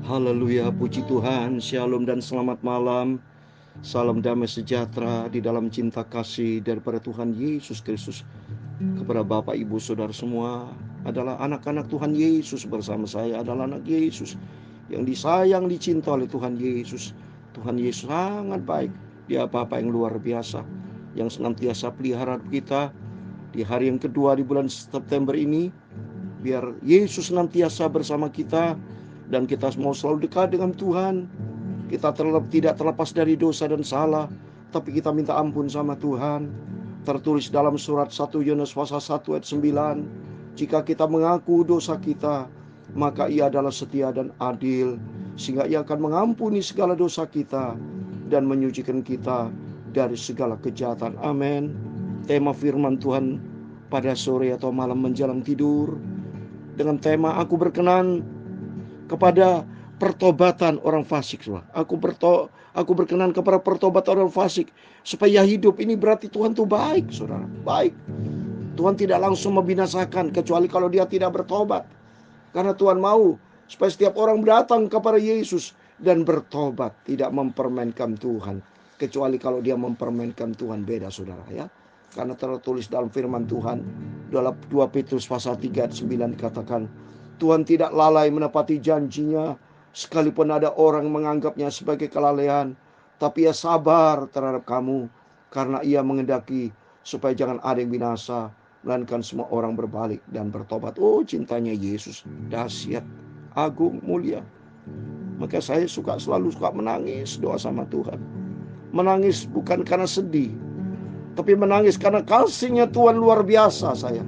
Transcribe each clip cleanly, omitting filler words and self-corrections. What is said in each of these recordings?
Haleluya, puji Tuhan, shalom dan selamat malam. Salam damai sejahtera di dalam cinta kasih daripada Tuhan Yesus Kristus. Kepada Bapak, Ibu, Saudara semua adalah anak-anak Tuhan Yesus. Bersama saya adalah anak Yesus yang disayang, dicinta oleh Tuhan Yesus. Tuhan Yesus sangat baik. Dia Bapa yang luar biasa, yang senantiasa pelihara kita di hari yang kedua di bulan September ini. Biar Yesus senantiasa bersama kita dan kita mau selalu dekat dengan Tuhan. Kita tidak terlepas dari dosa dan salah, tapi kita minta ampun sama Tuhan. Tertulis dalam surat 1 Yohanes pasal 1 ayat 9, jika kita mengaku dosa kita, maka Ia adalah setia dan adil, sehingga Ia akan mengampuni segala dosa kita dan menyucikan kita dari segala kejahatan. Amin. Tema firman Tuhan pada sore atau malam menjelang tidur dengan tema aku berkenan kepada pertobatan orang fasik. Aku berkenan kepada pertobatan orang fasik supaya hidup. Ini berarti Tuhan tuh baik, saudara, baik. Tuhan tidak langsung membinasakan kecuali kalau dia tidak bertobat. Karena Tuhan mau supaya setiap orang datang kepada Yesus dan bertobat, tidak mempermainkan Tuhan. Kecuali kalau dia mempermainkan Tuhan, beda, saudara, ya. Karena tertulis dalam firman Tuhan dalam 2 Petrus pasal 3 ayat 9 dikatakan, Tuhan tidak lalai menepati janjinya, sekalipun ada orang menganggapnya sebagai kelalaian, tapi Ia sabar terhadap kamu, karena Ia mengendaki supaya jangan ada yang binasa, melainkan semua orang berbalik dan bertobat. Oh, cintanya Yesus dahsyat, agung, mulia. Maka saya selalu suka menangis doa sama Tuhan. Menangis bukan karena sedih, tapi menangis karena kasih-Nya Tuhan luar biasa. Saya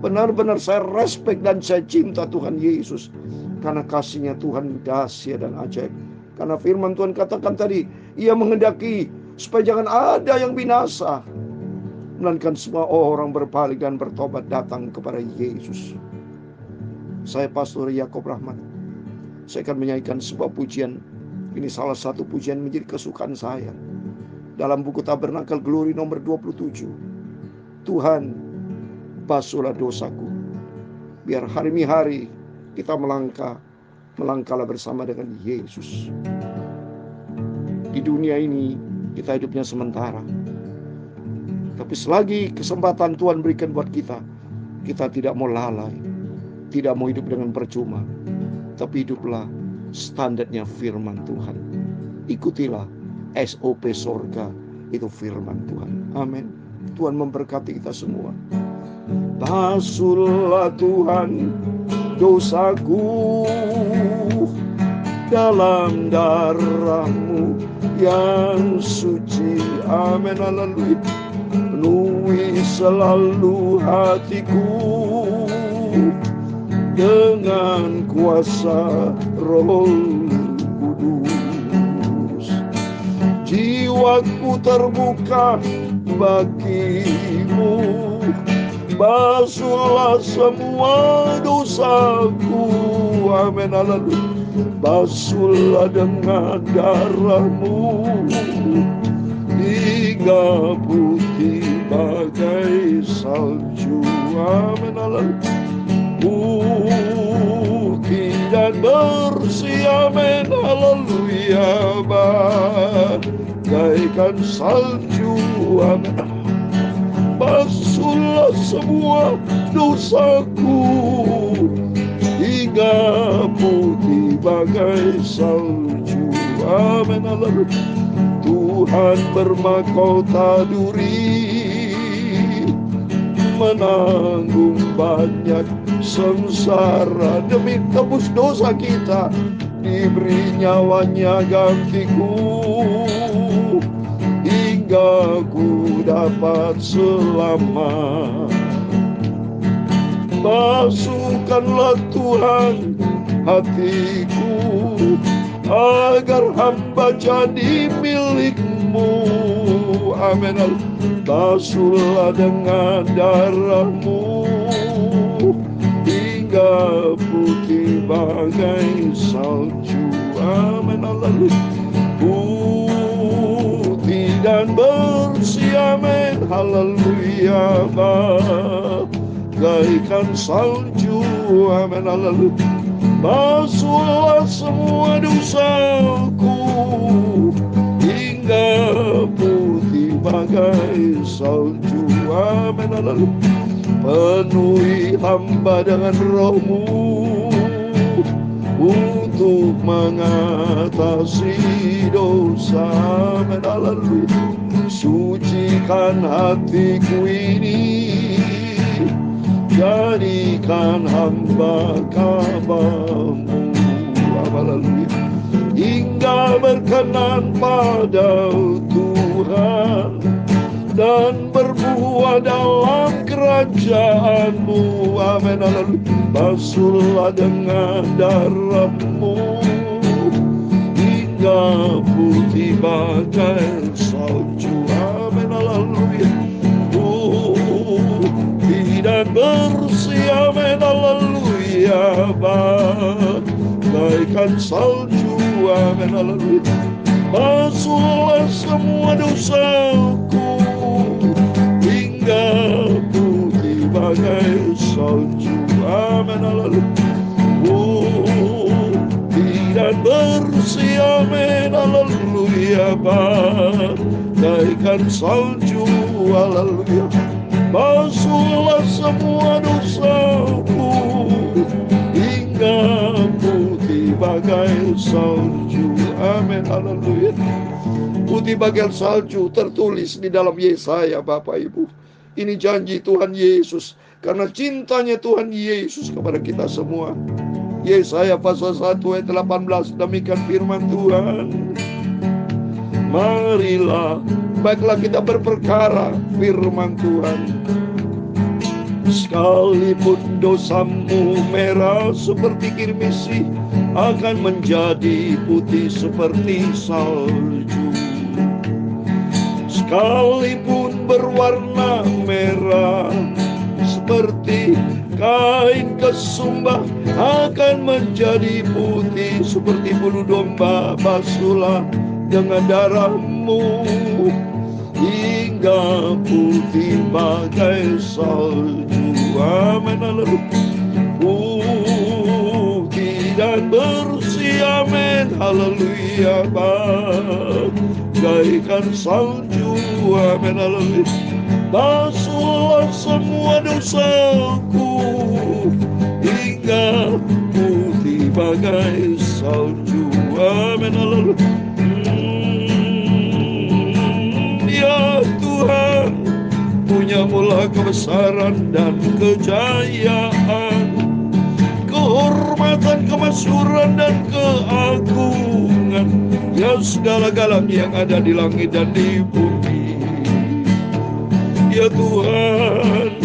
benar-benar saya respect dan saya cinta Tuhan Yesus karena kasih-Nya Tuhan dahsyat dan ajaib. Karena firman Tuhan katakan tadi, Ia menghendaki supaya jangan ada yang binasa, melainkan semua orang berbalik dan bertobat datang kepada Yesus. Saya Pastor Yakob Rahmat. Saya akan menyanyikan sebuah pujian. Ini salah satu pujian menjadi kesukaan saya. Dalam buku Tabernakel Glory nomor 27. Tuhan, basuhlah dosaku, biar hari-hari kita melangkahlah bersama dengan Yesus. Di dunia ini kita hidupnya sementara, tapi selagi kesempatan Tuhan berikan buat kita, kita tidak mau lalai, tidak mau hidup dengan percuma, tapi hiduplah standarnya firman Tuhan. Ikutilah SOP sorga, itu firman Tuhan. Amin. Tuhan memberkati kita semua. Basuhlah Tuhan dosaku dalam darah-Mu yang suci. Amin. Haleluya. Penuhi selalu hatiku dengan kuasa Roh Kudus. Jiwaku terbuka bagi-Mu. Basuhlah semua dosaku. Amin. Haleluya. Basuhlah dengan darah-Mu hingga putih bagai salju. Amin. Haleluya. Putih dan bersih. Amin. Haleluya. Bagaikan salju. Amin. Basuhlah semua dosaku hingga putih bagai salju. Amin. Haleluya. Tuhan bermahkota duri, menanggung banyak sengsara demi tebus dosa kita. Diberi nyawanya gantiku, hingga ku dapat selamat. Basuhkanlah Tuhan hatiku, agar hamba jadi milik-Mu. Amin. Basuhlah dengan darah-Mu hingga putih bagai salju. Amin. Putih dan bersih. Amin. Haleluya. Bagaikan salju. Amin. Haleluya. basuhlah semua dosaku hingga putih bagai salju. Amin. Haleluya. Penuhi hamba dengan roh-Mu untuk mengatasi dosa. Amin. Haleluya. Sucikan hatiku ini, jadikan hamba kabar-Mu. Haleluya. Hingga berkenan pada Tuhan dan berbuah dalam kerajaan-Mu. Amin. Haleluya. Basuhlah dengan darah-Mu hingga putih bagai salju. Amin. Haleluya. Dan bersih. Amin. Haleluya. Bagaikan salju. Amin. Haleluya. Basuhlah semua dosaku hingga putih bagai salju. Amin. Haleluya. Dan bersih. Amin. Haleluya. Bagaikan salju. Haleluya. Basuhlah semua dosaku hingga putih bagai salju. Amin. Haleluya. Putih bagai salju tertulis di dalam Yesaya, Bapak Ibu. Ini janji Tuhan Yesus, karena cintanya Tuhan Yesus kepada kita semua. Yesaya pasal 1 ayat 18, demikian firman Tuhan. Marilah, baiklah kita berperkara firman Tuhan. Sekalipun dosamu merah seperti kirmisi, akan menjadi putih seperti salju. Sekalipun berwarna merah seperti kain kesumba, akan menjadi putih seperti bulu domba. Basuhlah dengan darah-Mu hingga putih bagai salju. Amin. Haleluya. Putih dan bersih. Amin. Haleluya. Bagaikan salju. Amin. Haleluya. Basuhlah semua dosaku hingga putih bagai salju. Amin. Haleluya. Ya Tuhan, punya-Mulah kebesaran dan kejayaan, kehormatan, kemasyhuran dan keagungan. Ya segala-galanya yang ada di langit dan di bumi. Ya Tuhan,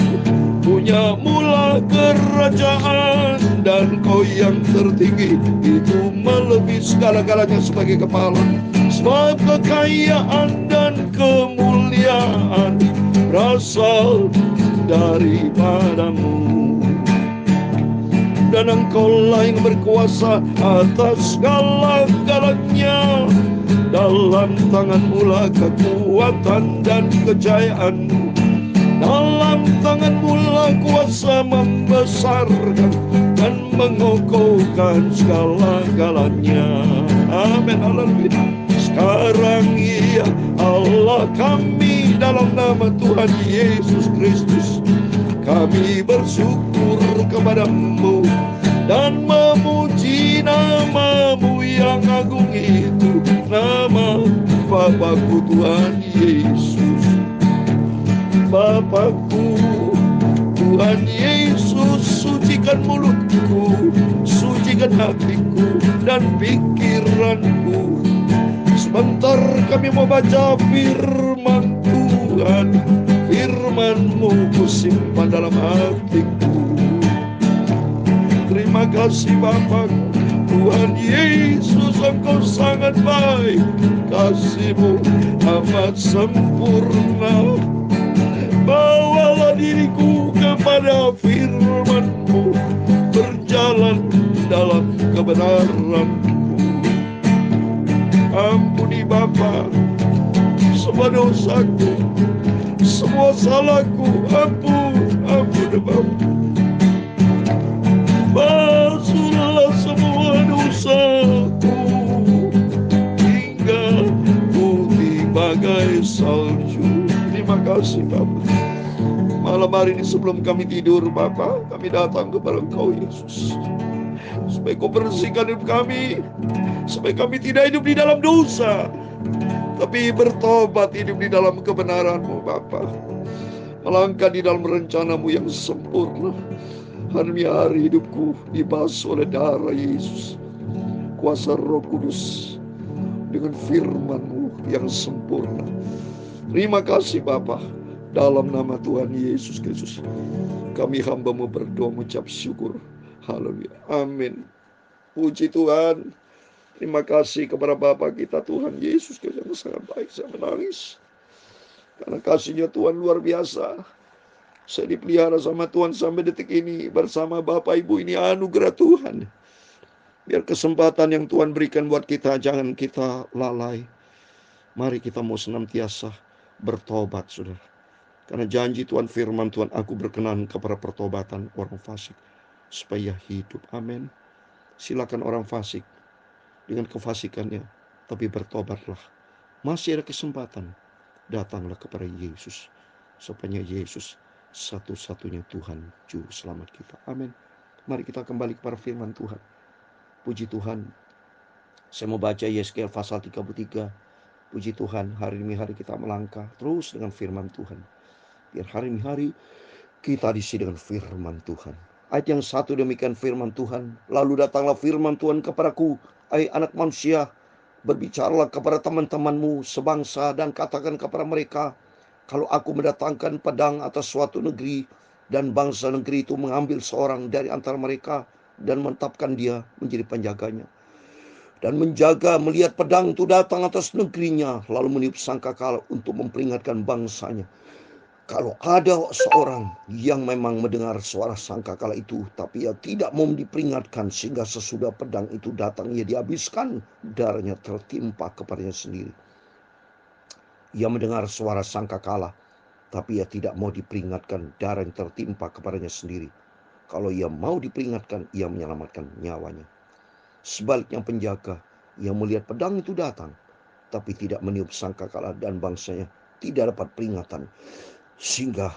punya-Mulah kerajaan, dan Kau yang tertinggi itu melebihi segala-galanya sebagai kepala. Sebab kekayaan dan kemuliaan berasal daripada-Mu, dan Engkau-lah yang berkuasa atas segala-galanya. Dalam tangan-Mu-lah kekuatan dan kejayaan, dalam tangan-Mu-lah kuasa membesarkan dan mengokohkan segala-galanya. Amin. Haleluya. Sekarang ya Allah kami, dalam nama Tuhan Yesus Kristus, kami bersyukur kepada-Mu dan memuji nama-Mu yang agung itu, nama Bapakku Tuhan Yesus. Bapakku Tuhan Yesus, sucikan mulutku, sucikan hatiku dan pikiranku. Sebentar kami mau baca firman Tuhan. Firman-Mu kusimpan dalam hatiku. Terima kasih Bapa Tuhan Yesus, Engkau sangat baik, kasih-Mu amat sempurna. Bawalah diriku kepada firman-Mu, berjalan dalam kebenaran-Mu. Ampuni Bapa semua dosaku, semua salahku. Ampun Bapa. Basuhlah kasih Bapa. Malam hari ini sebelum kami tidur Bapa, kami datang kepada Engkau Yesus, supaya Kau bersihkan hidup kami, supaya kami tidak hidup di dalam dosa, tapi bertobat hidup di dalam kebenaran-Mu Bapa. Melangkah di dalam rencana-Mu yang sempurna. Hari hidupku dibasuh oleh darah Yesus, kuasa Roh Kudus, dengan firman-Mu yang sempurna. Terima kasih Bapa. Dalam nama Tuhan Yesus Kristus, kami hamba-Mu berdoa mengucap syukur. Haleluya. Amin. Puji Tuhan. Terima kasih kepada Bapa kita Tuhan Yesus Kristus yang sangat baik. Saya menangis karena kasih-Nya Tuhan luar biasa. Saya dipelihara sama Tuhan sampai detik ini. Bersama Bapak Ibu, ini anugerah Tuhan. Biar kesempatan yang Tuhan berikan buat kita, jangan kita lalai. Mari kita mau senantiasa bertobat, saudara. Karena janji Tuhan, firman Tuhan, aku berkenan kepada pertobatan orang fasik, supaya hidup. Amin. Silakan orang fasik dengan kefasikannya, tapi bertobatlah. Masih ada kesempatan. Datanglah kepada Yesus, supaya Yesus satu-satunya Tuhan Juru Selamat kita. Amin. Mari kita kembali kepada firman Tuhan. Puji Tuhan. Saya mau baca Yesaya pasal 33. Puji Tuhan, hari demi hari kita melangkah terus dengan firman Tuhan. Biar hari demi hari kita diisi dengan firman Tuhan. Ayat yang satu demikian firman Tuhan. Lalu datanglah firman Tuhan kepadaku, hai anak manusia, berbicaralah kepada teman-temanmu sebangsa dan katakan kepada mereka, kalau aku mendatangkan pedang atas suatu negeri, dan bangsa negeri itu mengambil seorang dari antara mereka dan menetapkan dia menjadi penjaganya, dan menjaga melihat pedang itu datang atas negerinya, lalu meniup sangkakala untuk memperingatkan bangsanya. Kalau ada seorang yang memang mendengar suara sangkakala itu, tapi ia tidak mau diperingatkan, sehingga sesudah pedang itu datang ia dihabiskan, darahnya tertimpa kepadanya sendiri. Ia mendengar suara sangkakala, tapi ia tidak mau diperingatkan, darah yang tertimpa kepadanya sendiri. Kalau ia mau diperingatkan, ia menyelamatkan nyawanya. Sebaliknya penjaga yang melihat pedang itu datang, tapi tidak meniup sangkakala dan bangsanya tidak dapat peringatan, sehingga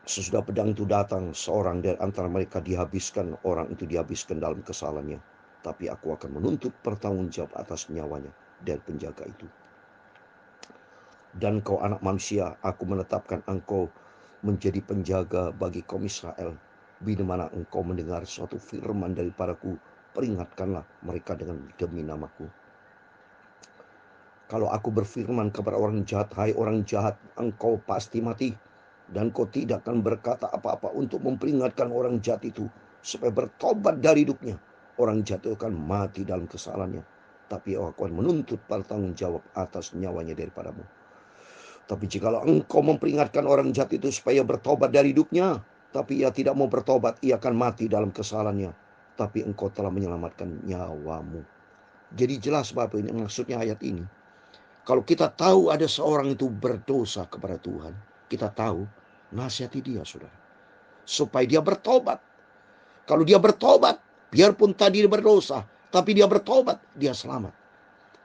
sesudah pedang itu datang, seorang dari antara mereka dihabiskan, orang itu dihabiskan dalam kesalahannya. Tapi aku akan menuntut pertanggungjawab atas nyawanya dari penjaga itu. Dan kau anak manusia, aku menetapkan engkau menjadi penjaga bagi kaum Israel. Bila mana engkau mendengar suatu firman daripadaku, peringatkanlah mereka demi namaku. Kalau aku berfirman kepada orang jahat, hai orang jahat, engkau pasti mati. Dan kau tidak akan berkata apa-apa untuk memperingatkan orang jahat itu, supaya bertobat dari hidupnya. Orang jahat itu akan mati dalam kesalahannya, tapi aku akan menuntut pertanggungjawab atas nyawanya daripadamu. Tapi jikalau engkau memperingatkan orang jahat itu supaya bertobat dari hidupnya, tapi ia tidak mau bertobat, ia akan mati dalam kesalahannya. Tapi engkau telah menyelamatkan nyawamu. Jadi jelas Bapak, ini maksudnya ayat ini. Kalau kita tahu ada seorang itu berdosa kepada Tuhan, kita tahu, nasihati dia saudara, supaya dia bertobat. Kalau dia bertobat, biarpun tadi dia berdosa, tapi dia bertobat, dia selamat.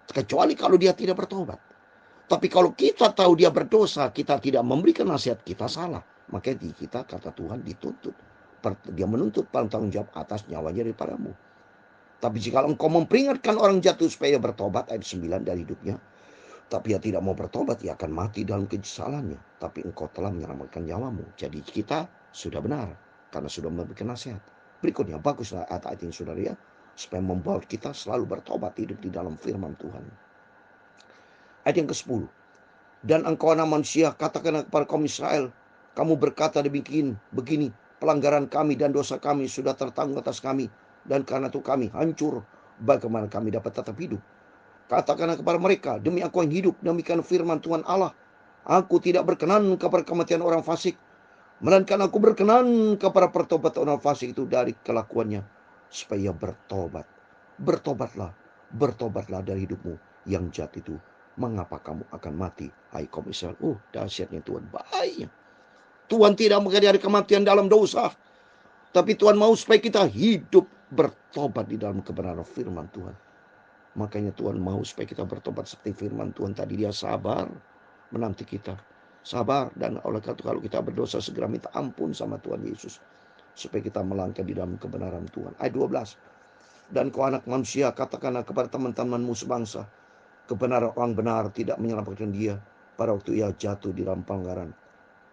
Kecuali kalau dia tidak bertobat. Tapi kalau kita tahu dia berdosa, kita tidak memberikan nasihat, kita salah. Makanya kita, kata Tuhan, dituntut. Dia menuntut tanggung jawab atas nyawanya daripadamu. Tapi jika engkau memperingatkan orang jatuh supaya bertobat, ayat 9 dari hidupnya, tapi ia tidak mau bertobat, ia akan mati dalam kesalahannya. Tapi engkau telah menyelamatkan nyawamu. Jadi kita sudah benar, karena sudah memberikan nasihat. Berikutnya, baguslah ayat-ayat ini saudara ya, supaya membawa kita selalu bertobat, hidup di dalam firman Tuhan. Ayat yang ke-10. Dan engkau anak manusia, katakan kepada kaum Israel, kamu berkata demikian, begini, pelanggaran kami dan dosa kami sudah tertanggung atas kami, dan karena itu kami hancur. Bagaimana kami dapat tetap hidup? Katakanlah kepada mereka, demi aku yang hidup, demikian firman Tuhan Allah, aku tidak berkenan kepada kematian orang fasik, melainkan aku berkenan kepada pertobatan orang fasik itu dari kelakuannya, supaya bertobat. Bertobatlah dari hidupmu yang jahat itu. Mengapa kamu akan mati, hai kaum Israel? Dahsyatnya Tuhan, baiknya. Tuhan tidak menghindari kematian dalam dosa, tapi Tuhan mau supaya kita hidup bertobat di dalam kebenaran firman Tuhan. Makanya Tuhan mau supaya kita bertobat seperti firman Tuhan tadi. Dia sabar menanti kita sabar. Dan oleh karena itu kalau kita berdosa segera minta ampun sama Tuhan Yesus, supaya kita melangkah di dalam kebenaran Tuhan. Ayat 12. Dan kau anak manusia, katakanlah kepada teman-temanmu sebangsa, kebenaran orang benar tidak menyelamatkan dia pada waktu ia jatuh di dalam pelanggaran.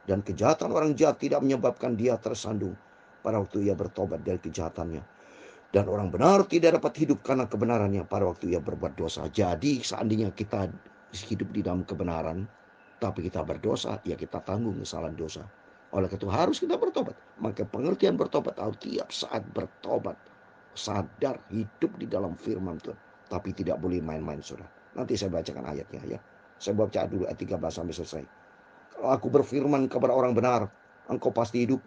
Dan kejahatan orang jahat tidak menyebabkan dia tersandung pada waktu ia bertobat dari kejahatannya. Dan orang benar tidak dapat hidup karena kebenarannya pada waktu ia berbuat dosa. Jadi seandainya kita hidup di dalam kebenaran, tapi kita berdosa, ya kita tanggung kesalahan dosa. Oleh karena itu harus kita bertobat. Maka pengertian bertobat harus tiap saat bertobat. Sadar hidup di dalam firman Tuhan. Tapi tidak boleh main-main, saudara. Nanti saya bacakan ayatnya ya. Saya baca dulu ayat 13 sampai selesai. Kalau aku berfirman kepada orang benar, engkau pasti hidup.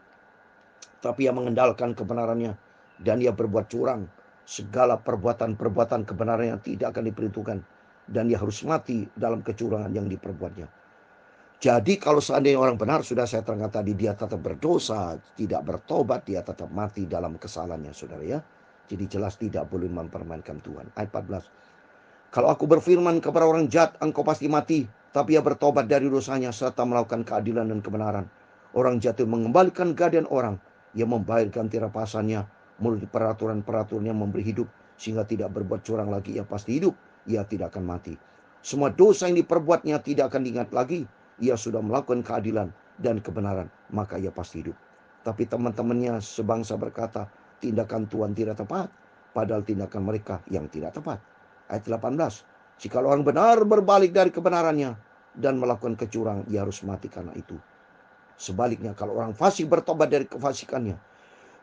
Tapi yang mengendalikan kebenarannya dan ia berbuat curang, segala perbuatan-perbuatan kebenarannya tidak akan diperhitungkan, dan ia harus mati dalam kecurangan yang diperbuatnya. Jadi kalau seandainya orang benar, sudah saya terangkan tadi, dia tetap berdosa, tidak bertobat, dia tetap mati dalam kesalahannya, saudara ya. Jadi jelas tidak boleh mempermainkan Tuhan. Ayat 14. Kalau aku berfirman kepada orang jahat, engkau pasti mati, tapi ia bertobat dari dosanya serta melakukan keadilan dan kebenaran. Orang jahat itu mengembalikan keadaan orang, ia membayar ganti rapasannya, menurut peraturan-peraturan yang memberi hidup, sehingga tidak berbuat curang lagi. Ia pasti hidup, ia tidak akan mati. Semua dosa yang diperbuatnya tidak akan diingat lagi. Ia sudah melakukan keadilan dan kebenaran, maka ia pasti hidup. Tapi teman-temannya sebangsa berkata, tindakan Tuhan tidak tepat, padahal tindakan mereka yang tidak tepat. Ayat 18. Jika orang benar berbalik dari kebenarannya dan melakukan kecurangan, ia harus mati karena itu. Sebaliknya, kalau orang fasik bertobat dari kefasikannya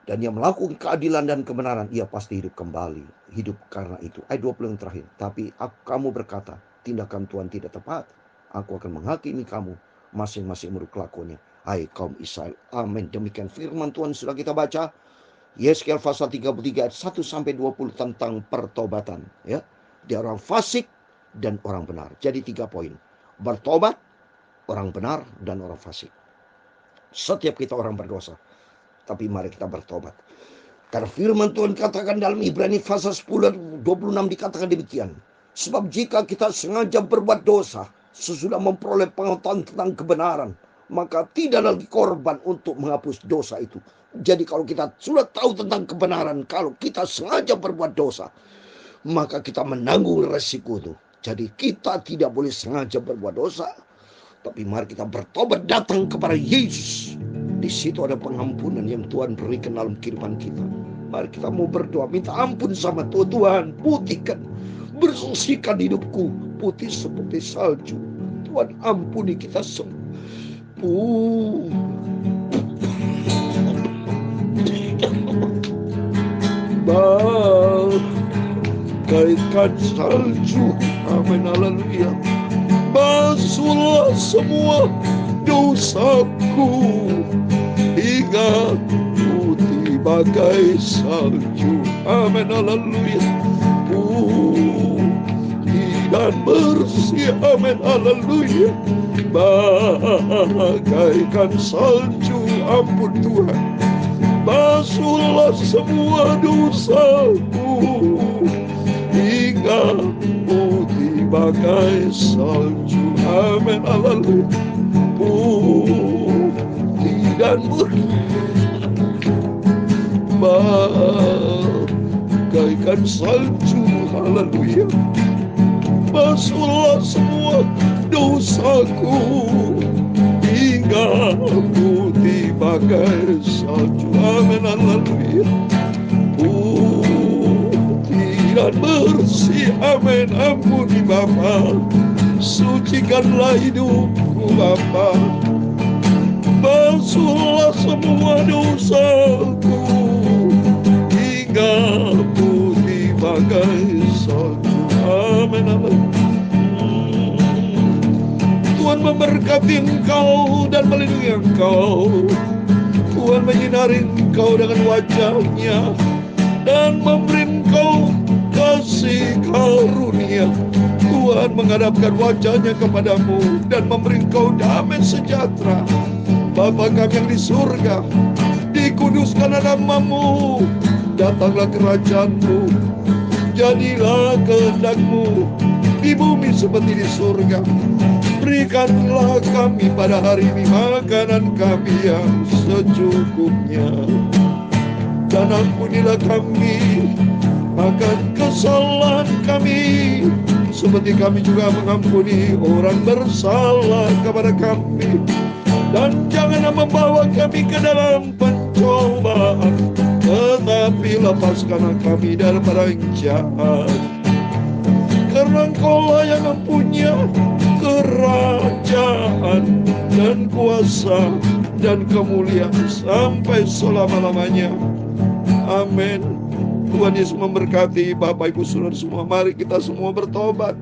dan ia melakukan keadilan dan kebenaran, ia pasti hidup kembali. Hidup karena itu. Ayat 20 yang terakhir. Tapi kamu berkata, tindakan Tuhan tidak tepat. Aku akan menghakimi kamu masing-masing menurut kelakuannya. Hai kaum Israel. Amin. Demikian firman Tuhan sudah kita baca. Yesaya pasal 33 ayat 1 sampai 20 tentang pertobatan. Ya. Dia orang fasik dan orang benar. Jadi 3 poin. Bertobat, orang benar, dan orang fasik. Setiap kita orang berdosa, tapi mari kita bertobat. Karena firman Tuhan katakan dalam Ibrani pasal 10 26 dikatakan demikian. Sebab jika kita sengaja berbuat dosa sesudah memperoleh pengetahuan tentang kebenaran, maka tidak lagi korban untuk menghapus dosa itu. Jadi kalau kita sudah tahu tentang kebenaran, kalau kita sengaja berbuat dosa, maka kita menanggung resiko itu. Jadi kita tidak boleh sengaja berbuat dosa, tapi mari kita bertobat, datang kepada Yesus. Di situ ada pengampunan yang Tuhan berikan dalam kehidupan kita. Mari kita mau berdoa, minta ampun sama Tuhan. Tuhan, putihkan, bersihkan hidupku, putih seperti salju. Tuhan, ampuni kita semua. Bagaikan salju, amin, haleluya. Basuhlah semua dosaku hingga putih bagai salju, amin, haleluya. Putih dan bersih, amin, haleluya. Bagaikan salju, ampun Tuhan. Basuhlah semua dosaku hingga putih bagai salju, amin, haleluya. Putih dan bagaikan salju, haleluya. Basuhlah semua dosaku hingga putih bagai salju, amin, haleluya. Dan bersih, amin, ampuni Bapa, sucikanlah hidupku Bapa. Basuhlah semua dosaku hingga putih bagai salju, amin, amin. Tuhan memberkati engkau dan melindungi engkau. Tuhan menyinari engkau dengan wajah-Nya dan memberi engkau kasih karunia. Tuhan menghadapkan wajah-Nya kepadamu dan memberi engkau damai sejahtera. Bapa kami yang di surga, dikuduskanlah nama-Mu, datanglah kerajaan-Mu, jadilah kehendak-Mu di bumi seperti di surga. Berikanlah kami pada hari ini makanan kami yang secukupnya, dan ampunilah kami akan kesalahan kami, seperti kami juga mengampuni orang bersalah kepada kami. Dan janganlah membawa kami ke dalam pencobaan, tetapi lepaskanlah kami daripada yang jahat. Karena Engkaulah yang mempunyai kerajaan dan kuasa dan kemuliaan sampai selama-lamanya. Amin. Tuhan Yesus memberkati Bapak Ibu Saudara semua. Mari kita semua bertobat,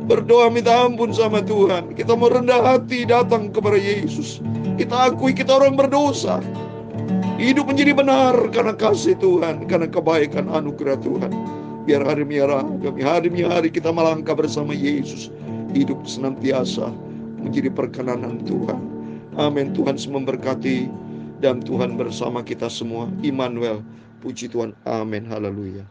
berdoa minta ampun sama Tuhan. Kita mau rendah hati datang kepada Yesus. Kita akui kita orang berdosa. Hidup menjadi benar karena kasih Tuhan, karena kebaikan anugerah Tuhan. Biar hari demi hari kita melangkah bersama Yesus. Hidup senantiasa menjadi perkenanan Tuhan. Amin. Tuhan memberkati dan Tuhan bersama kita semua. Immanuel. Puji Tuhan. Amin. Haleluya.